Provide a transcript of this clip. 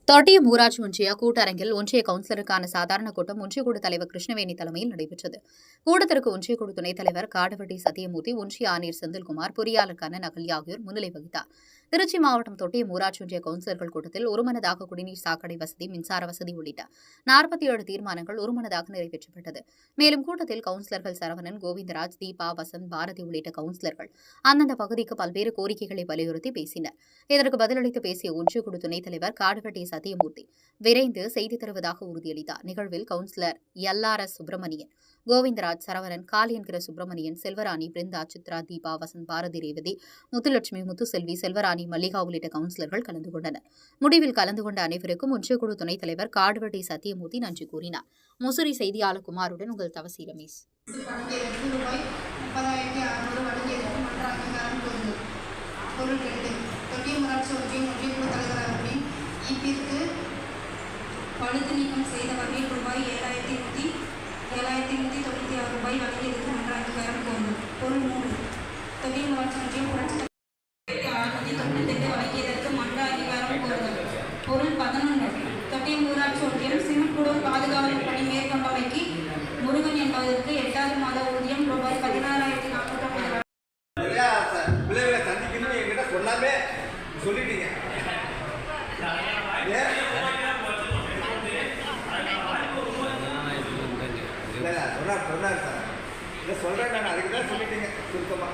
தொட்டியம் ஊராட்சி ஒன்றிய கூட்டரங்கில் ஒன்றிய கவுன்சிலருக்கான சாதாரண கூட்டம் ஒன்றிய குழு தலைவர் கிருஷ்ணவேணி தலைமையில் நடைபெற்றது. கூட்டத்திற்கு ஒன்றிய குழு துணைத் தலைவர் காடவட்டி சத்தியமூர்த்தி, ஒன்றிய ஆணையர் செந்தில்குமார், பொறியாளர் கண்ணன் அகல்யா ஆகியோர் முன்னிலை வகித்தார். திருச்சி மாவட்டம் தொட்டியம் ஊராட்சி ஒன்றிய கவுன்சிலர்கள் கூட்டத்தில் ஒருமனதாக குடிநீர் சாக்கடை வசதி, மின்சார வசதி உள்ளிட்ட 47 தீர்மானங்கள் ஒருமனதாக நிறைவேற்றப்பட்டது. மேலும் கூட்டத்தில் கவுன்சிலர்கள் சரவணன், கோவிந்தராஜ், தீபா, வசந்த், பாரதி உள்ளிட்ட கவுன்சிலர்கள் அந்தந்த பகுதிக்கு பல்வேறு கோரிக்கைகளை வலியுறுத்தி பேசினர். இதற்கு பதிலளித்து பேசிய ஒன்றிய குழு துணைத் தலைவர் காடவட்டி சத்தியமூர்த்தி விரைந்து செய்தி தருவதாக உறுதியளித்தார். நிகழ்வில் கவுன்சிலர் LRS சுப்பிரமணியன், கோவிந்தராஜ், சரவணன், காளியன்கிற சுப்பிரமணியன், செல்வராணி, பிருந்தா, சித்ரா, தீபா, வசந்த், பாரதி, ரேவதி, முத்துலட்சுமி, முத்துசெல்வி, செல்வராணி, மல்லிகா உள்ளிட்ட கவுன்சிலர்கள் கலந்து கொண்டனர். முடிவில் கலந்து கொண்ட அனைவருக்கும் ஒன்றிய குழு துணைத் தலைவர் காடவட்டி சத்தியமூர்த்தி நன்றி கூறினார். முசிறி செய்தியாளர் குமாருடன் உங்கள் தவசி ரமேஷ். பழுது நீக்கம் செய்த வகையில் ரூபாய் 7,196 ரூபாய் வழங்கியதற்கு மன்ற அங்கீகாரம் கோரும். பொருள் 3, தொட்டியம் ஊராட்சி ஒன்றியம் புரட்சி 698 வழங்கியதற்கு மன்ற அங்கீகாரம் கோருதல். பொருள் 11, தொட்டியம் ஊராட்சி ஒன்றியம் சிமெண்ட் பாதுகாப்பு பணி மேற்கொண்டமைக்கு முருகன் என்பதற்கு 8வது மாத ஊதியம் ரூபாய் 16,450 சொல்லிட்டீங்க. சொன்னார் சார், இல்லை சொல்கிறேன் நான், அதுக்கு தான் சொல்லிட்டீங்க சுருக்கமாக.